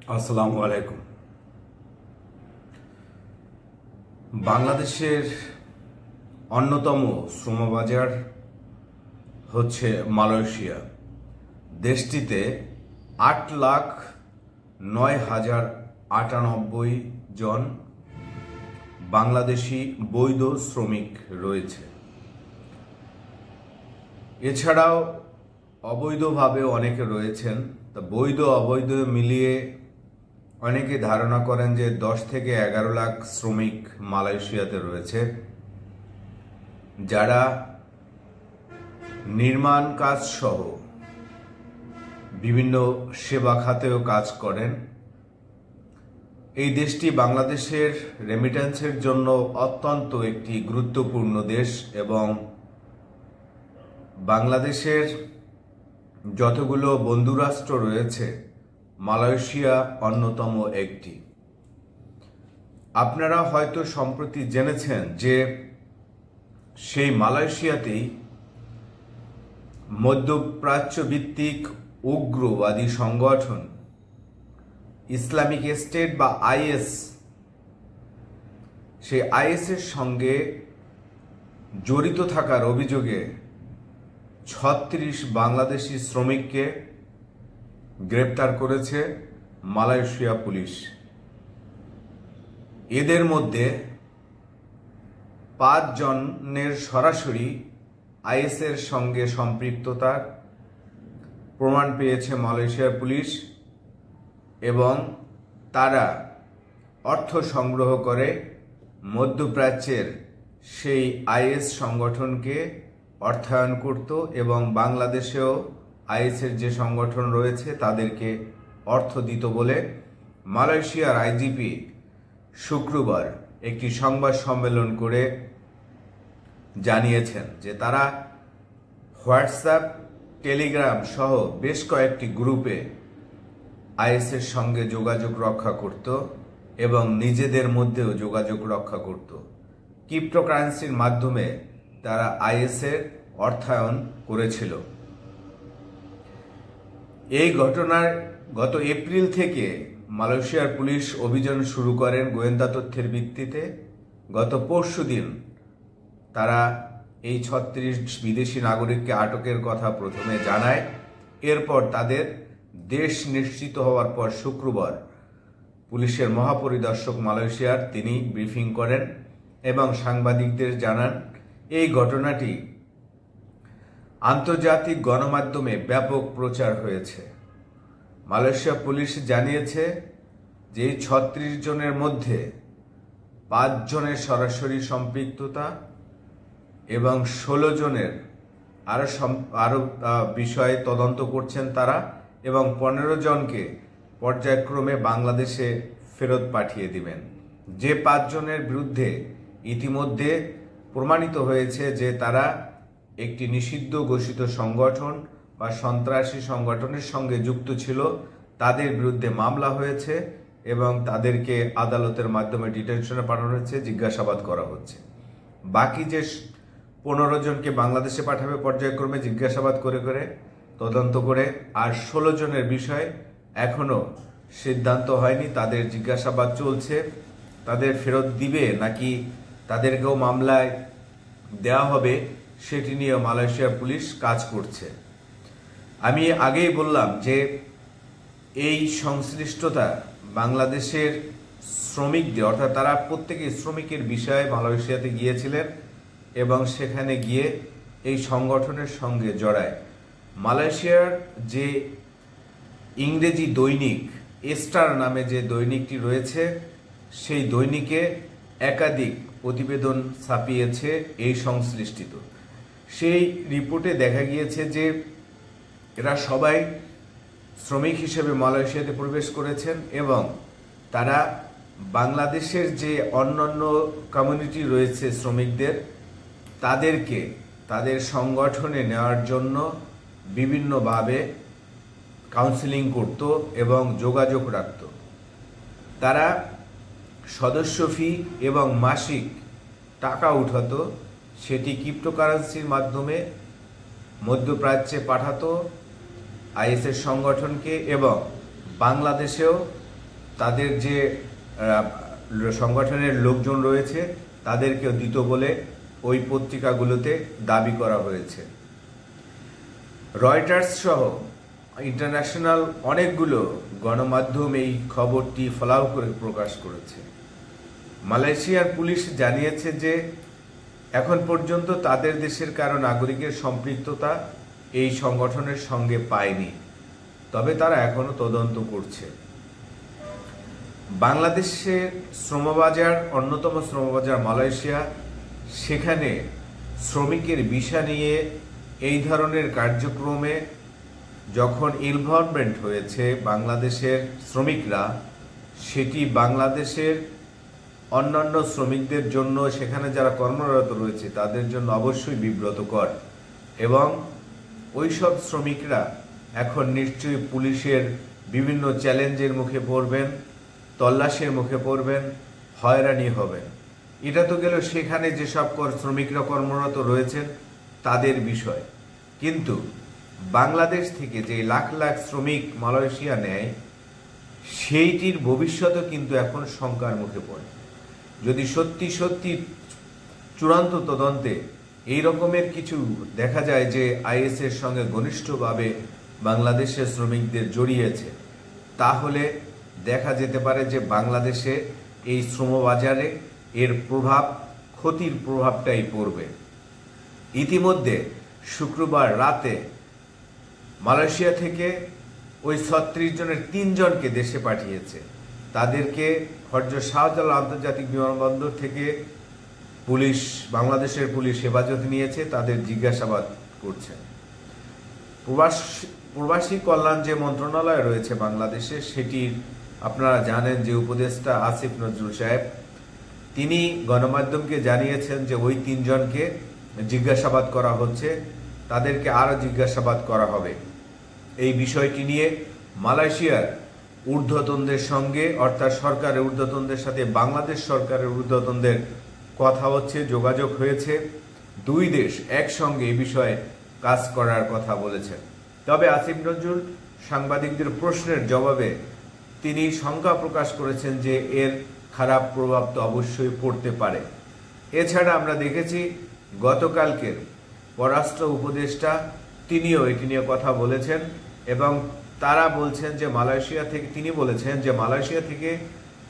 আসসালামু আলাইকুম। বাংলাদেশের অন্যতম শ্রমবাজার হচ্ছে মালয়েশিয়া। দেশটিতে 8,09,098 জন বাংলাদেশি বৈধ শ্রমিক রয়েছে। এছাড়াও অবৈধভাবে অনেকে রয়েছেন। তা বৈধ অবৈধ মিলিয়ে অনেকে ধারণা করেন যে 10 থেকে 11 লাখ শ্রমিক মালয়েশিয়াতে রয়েছে, যারা নির্মাণ কাজ সহ বিভিন্ন সেবা খাতেও কাজ করেন। এই দেশটি বাংলাদেশের রেমিটেন্সের জন্য অত্যন্ত একটি গুরুত্বপূর্ণ দেশ এবং বাংলাদেশের যতগুলো বন্ধুরাষ্ট্র রয়েছে মালয়েশিয়া অন্যতম একটি। আপনারা হয়তো সম্প্রতি জেনেছেন যে সেই মালয়েশিয়াতেই মধ্যপ্রাচ্য ভিত্তিক উগ্রবাদী সংগঠন ইসলামিক স্টেট বা আইএস, সেই আইএসের সঙ্গে জড়িত থাকার অভিযোগে 36 বাংলাদেশি শ্রমিককে গ্রেপ্তার করেছে মালয়েশিয়া পুলিশ। এদের মধ্যে 5 জনের সরাসরি আইএসের সঙ্গে সম্পৃক্ততার প্রমাণ পেয়েছে মালয়েশিয়া পুলিশ এবং তারা অর্থ সংগ্রহ করে মধ্যপ্রাচ্যের সেই আইএস সংগঠনকে অর্থায়ন করত এবং বাংলাদেশেও আইএসের যে সংগঠন রয়েছে তাদেরকে অর্থ দিত বলে মালয়েশিয়ার আইজিপি শুক্রবার একটি সংবাদ সম্মেলন করে জানিয়েছেন যে তারা হোয়াটসঅ্যাপ, টেলিগ্রাম সহ বেশ কয়েকটি গ্রুপে আইএসের সঙ্গে যোগাযোগ রক্ষা করত এবং নিজেদের মধ্যেও যোগাযোগ রক্ষা করত। ক্রিপ্টোকারেন্সির মাধ্যমে তারা আইএসের অর্থায়ন করেছিল। এই ঘটনার গত এপ্রিল থেকে মালয়েশিয়ার পুলিশ অভিযান শুরু করেন গোয়েন্দা তথ্যের ভিত্তিতে। গত পরশুদিন তারা এই 36 বিদেশি নাগরিককে আটকের কথা প্রথমে জানায়। এরপর তাদের দেশ নিশ্চিত হওয়ার পর শুক্রবার পুলিশের মহাপরিদর্শক মালয়েশিয়ার তিনি ব্রিফিং করেন এবং সাংবাদিকদের জানান এই ঘটনাটি আন্তর্জাতিক গণমাধ্যমে ব্যাপক প্রচার হয়েছে। মালয়েশিয়া পুলিশ জানিয়েছে যে এই 36 জনের মধ্যে 5 জনের সরাসরি সম্পৃক্ততা এবং 16 জনের আরো বিষয়ে তদন্ত করছেন তারা এবং 15 জনকে পর্যায়ক্রমে বাংলাদেশে ফেরত পাঠিয়ে দিবেন। যে 5 জনের বিরুদ্ধে ইতিমধ্যে প্রমাণিত হয়েছে যে তারা একটি নিষিদ্ধ ঘোষিত সংগঠন বা সন্ত্রাসী সংগঠনের সঙ্গে যুক্ত ছিল, তাদের বিরুদ্ধে মামলা হয়েছে এবং তাদেরকে আদালতের মাধ্যমে ডিটেনশনে পাঠানো হয়েছে, জিজ্ঞাসাবাদ করা হচ্ছে। বাকি যে 15 জনকে বাংলাদেশে পাঠাবে পর্যায়ক্রমে জিজ্ঞাসাবাদ করে করে তদন্ত করে, আর 16 জনের বিষয়ে এখনো সিদ্ধান্ত হয়নি। তাদের জিজ্ঞাসাবাদ চলছে, তাদের ফেরত দিবে নাকি তাদেরকেও মামলায় দেওয়া হবে সেটি নিয়ে মালয়েশিয়া পুলিশ কাজ করছে। আমি আগেই বললাম যে এই সংশ্লিষ্টতা বাংলাদেশের শ্রমিকদের, অর্থাৎ তারা প্রত্যেকেই শ্রমিকের বিষয়ে মালয়েশিয়াতে গিয়েছিলেন এবং সেখানে গিয়ে এই সংগঠনের সঙ্গে জড়ায়। মালয়েশিয়ার যে ইংরেজি দৈনিক স্টার নামে যে দৈনিকটি রয়েছে সেই দৈনিকে একাধিক প্রতিবেদন ছাপিয়েছে এই সংশ্লিষ্ট। সেই রিপোর্টে দেখা গিয়েছে যে এরা সবাই শ্রমিক হিসেবে মালয়েশিয়াতে প্রবেশ করেছেন এবং তারা বাংলাদেশের যে অন্যান্য কমিউনিটি রয়েছে শ্রমিকদের, তাদেরকে তাদের সংগঠনে নেওয়ার জন্য বিভিন্নভাবে কাউন্সেলিং করত এবং যোগাযোগ রাখত। তারা সদস্য ফি এবং মাসিক টাকা উঠাতো, সেটি ক্রিপ্টোকারেন্সির মাধ্যমে মধ্যপ্রাচ্যে পাঠাতো আইএসের সংগঠনকে এবং বাংলাদেশেও তাদের যে সংগঠনের লোকজন রয়েছে তাদেরকেও দিত বলে ওই পত্রিকাগুলোতে দাবি করা হয়েছে। রয়টার্স সহ ইন্টারন্যাশনাল অনেকগুলো গণমাধ্যম এই খবরটি ফলাও করে প্রকাশ করেছে। মালয়েশিয়ার পুলিশ জানিয়েছে যে এখন পর্যন্ত তাদের দেশের কারো নাগরিকের সম্পৃক্ততা এই সংগঠনের সঙ্গে পায়নি, তবে তারা এখনো তদন্ত করছে। বাংলাদেশের শ্রমবাজার অন্যতম শ্রমবাজার মালয়েশিয়া, সেখানে শ্রমিকের ভিসা নিয়ে এই ধরনের কার্যক্রমে যখন ইনভলভমেন্ট হয়েছে বাংলাদেশের শ্রমিকরা, সেটি বাংলাদেশের অন্যান্য শ্রমিকদের জন্য, সেখানে যারা কর্মরত রয়েছে তাদের জন্য অবশ্যই বিব্রতকর। এবং ওইসব শ্রমিকরা এখন নিশ্চয়ই পুলিশের বিভিন্ন চ্যালেঞ্জের মুখে পড়বেন, তল্লাশির মুখে পড়বেন, হয়রানি হবেন। এটা তো গেল সেখানে যেসব শ্রমিকরা কর্মরত রয়েছেন তাদের বিষয়, কিন্তু বাংলাদেশ থেকে যে লাখ লাখ শ্রমিক মালয়েশিয়া নেয় সেইটির ভবিষ্যৎও কিন্তু এখন শঙ্কার মুখে পড়ে। যদি সত্যি সত্যি চূড়ান্ত তদন্তে এই রকমের কিছু দেখা যায় যে আইএসের সঙ্গে ঘনিষ্ঠভাবে বাংলাদেশের শ্রমিকদের জড়িয়েছে, তাহলে দেখা যেতে পারে যে বাংলাদেশে এই শ্রমবাজারে এর প্রভাব, ক্ষতির প্রভাবটাই পড়বে। ইতিমধ্যে শুক্রবার রাতে মালয়েশিয়া থেকে ওই 36 জনের 3 জনকে দেশে পাঠিয়েছে। তাদেরকে হযরত শাহজালাল আন্তর্জাতিক বিমানবন্দর থেকে পুলিশ, বাংলাদেশের পুলিশ হেফাজতে নিয়েছে, তাদের জিজ্ঞাসাবাদ করছে। প্রবাসী কল্যাণ যে মন্ত্রণালয় রয়েছে বাংলাদেশে, সেটির আপনারা জানেন যে উপদেষ্টা আসিফ নজরুল সাহেব, তিনি গণমাধ্যমকে জানিয়েছেন যে ওই 3 জনকে জিজ্ঞাসাবাদ করা হচ্ছে, তাদেরকে আরও জিজ্ঞাসাবাদ করা হবে। এই বিষয়টি নিয়ে মালয়েশিয়ার ঊর্ধ্বতনদের সঙ্গে, অর্থাৎ সরকারের ঊর্ধ্বতনদের সাথে বাংলাদেশ সরকারের ঊর্ধ্বতনদের কথা হচ্ছে, যোগাযোগ হয়েছে। 2 দেশ একসঙ্গে এই বিষয়ে কাজ করার কথা বলেছেন। তবে আসিফ নজরুল সাংবাদিকদের প্রশ্নের জবাবে তিনি শঙ্কা প্রকাশ করেছেন যে এর খারাপ প্রভাব তো অবশ্যই পড়তে পারে। এছাড়া আমরা দেখেছি গতকালকের পররাষ্ট্র উপদেষ্টা তিনিও এটি নিয়ে কথা বলেছেন এবং তারা বলছেন যে মালয়েশিয়া থেকে, তিনি বলেছেন যে মালয়েশিয়া থেকে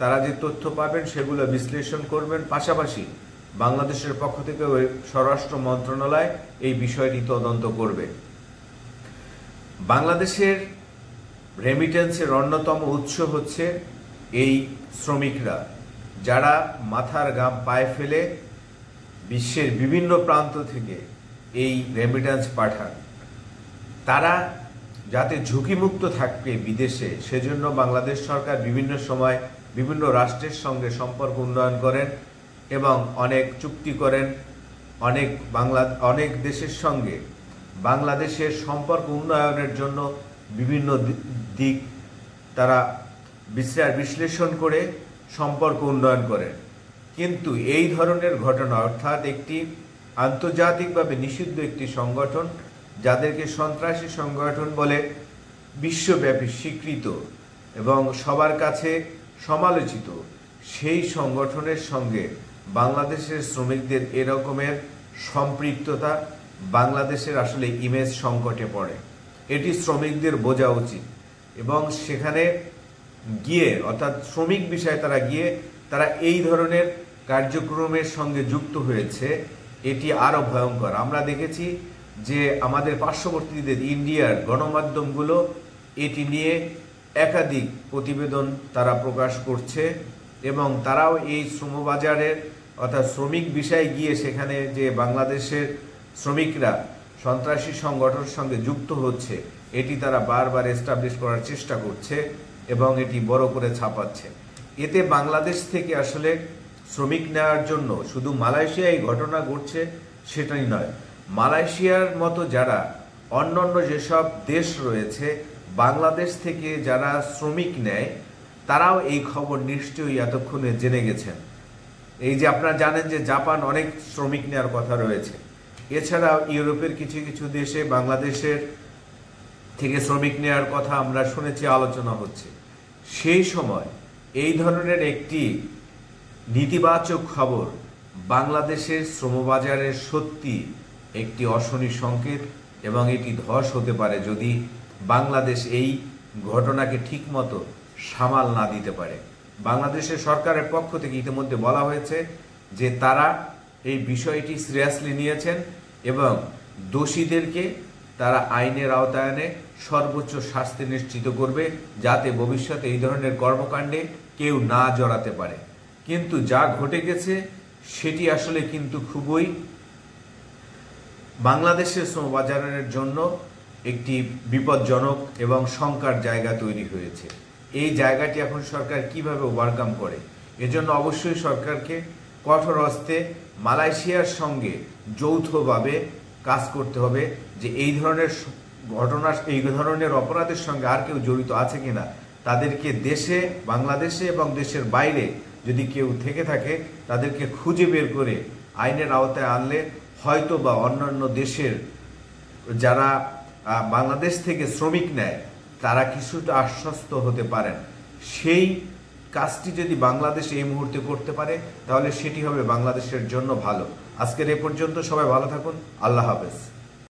তারা যে তথ্য পাবেন সেগুলো বিশ্লেষণ করবেন, পাশাপাশি বাংলাদেশের পক্ষ থেকে ওই স্বরাষ্ট্র মন্ত্রণালয় এই বিষয়টি তদন্ত করবে। বাংলাদেশের রেমিটেন্সের অন্যতম উৎস হচ্ছে এই শ্রমিকরা, যারা মাথার ঘাম পায়ে ফেলে বিশ্বের বিভিন্ন প্রান্ত থেকে এই রেমিটেন্স পাঠান। তারা যাতে ঝুঁকিমুক্ত থাকবে বিদেশে, সেজন্য বাংলাদেশ সরকার বিভিন্ন সময় বিভিন্ন রাষ্ট্রের সঙ্গে সম্পর্ক উন্নয়ন করেন এবং অনেক চুক্তি করেন। অনেক দেশের সঙ্গে বাংলাদেশের সম্পর্ক উন্নয়নের জন্য বিভিন্ন দিক তারা বিশ্লেষণ করে সম্পর্ক উন্নয়ন করেন। কিন্তু এই ধরনের ঘটনা, অর্থাৎ একটি আন্তর্জাতিকভাবে নিষিদ্ধ একটি সংগঠন, যাদেরকে সন্ত্রাসী সংগঠন বলে বিশ্বব্যাপী স্বীকৃত এবং সবার কাছে সমালোচিত, সেই সংগঠনের সঙ্গে বাংলাদেশের শ্রমিকদের এরকমের সম্পৃক্ততা বাংলাদেশের আসলে ইমেজ সংকটে পড়ে। এটি শ্রমিকদের বোঝা উচিত এবং সেখানে গিয়ে, অর্থাৎ শ্রমিক বিষয়ে তারা গিয়ে তারা এই ধরনের কার্যক্রমের সঙ্গে যুক্ত হয়েছে, এটি আরও ভয়ঙ্কর। আমরা দেখেছি যে আমাদের পার্শ্ববর্তীদের ইন্ডিয়ার গণমাধ্যমগুলো এটি নিয়ে একাধিক প্রতিবেদন তারা প্রকাশ করছে এবং তারাও এই শ্রমবাজারের, অর্থাৎ শ্রমিক বিষয়ে গিয়ে সেখানে যে বাংলাদেশের শ্রমিকরা সন্ত্রাসী সংগঠনের সঙ্গে যুক্ত হচ্ছে, এটি তারা বারবার এস্টাবলিশ করার চেষ্টা করছে এবং এটি বড় করে ছাপাচ্ছে। এতে বাংলাদেশ থেকে আসলে শ্রমিক নেওয়ার জন্য শুধু মালয়েশিয়ায় ঘটনা ঘটছে সেটাই নয়, মালয়েশিয়ার মতো যারা অন্যান্য যেসব দেশ রয়েছে বাংলাদেশ থেকে যারা শ্রমিক নেয়, তারাও এই খবর নিশ্চয়ই এতক্ষণে জেনে গেছেন। এই যে আপনারা জানেন যে জাপান অনেক শ্রমিক নেওয়ার কথা রয়েছে, এছাড়াও ইউরোপের কিছু কিছু দেশে বাংলাদেশের থেকে শ্রমিক নেওয়ার কথা আমরা শুনেছি, আলোচনা হচ্ছে। সেই সময় এই ধরনের একটি নেতিবাচক খবর বাংলাদেশের শ্রমবাজারের সত্যি একটি অশনি সংকেত, এবং এটি ধস হতে পারে যদি বাংলাদেশ এই ঘটনাকে ঠিকমতো সামাল না দিতে পারে। বাংলাদেশের সরকারের পক্ষ থেকে ইতিমধ্যে বলা হয়েছে যে তারা এই বিষয়টি সিরিয়াসলি নিয়েছেন এবং দোষীদেরকে তারা আইনের আওতায় এনে সর্বোচ্চ শাস্তি নিশ্চিত করবে, যাতে ভবিষ্যতে এই ধরনের কর্মকাণ্ডে কেউ না জড়াতে পারে। কিন্তু যা ঘটে গেছে সেটি আসলে কিন্তু খুবই বাংলাদেশের শ্রমবাজারের জন্য একটি বিপজ্জনক এবং শঙ্কার জায়গা তৈরি হয়েছে। এই জায়গাটি এখন সরকার কিভাবে ওভারকাম করে, এজন্য অবশ্যই সরকারকে কঠোর হস্তে মালয়েশিয়ার সঙ্গে যৌথভাবে কাজ করতে হবে যে এই ধরনের ঘটনা, এই ধরনের অপরাধের সঙ্গে আর কেউ জড়িত আছে কিনা তাদেরকে দেশে, বাংলাদেশে এবং দেশের বাইরে যদি কেউ থেকে থাকে তাদেরকে খুঁজে বের করে আইনের আওতায় আনলে হয়তো বা অন্যান্য দেশের যারা বাংলাদেশ থেকে শ্রমিক নেয় তারা কিছুটা আশ্বস্ত হতে পারেন। সেই কাজটি যদি বাংলাদেশ এই মুহূর্তে করতে পারে তাহলে সেটি হবে বাংলাদেশের জন্য ভালো। আজকের এ পর্যন্ত, সবাই ভালো থাকুন, আল্লাহ হাফেজ।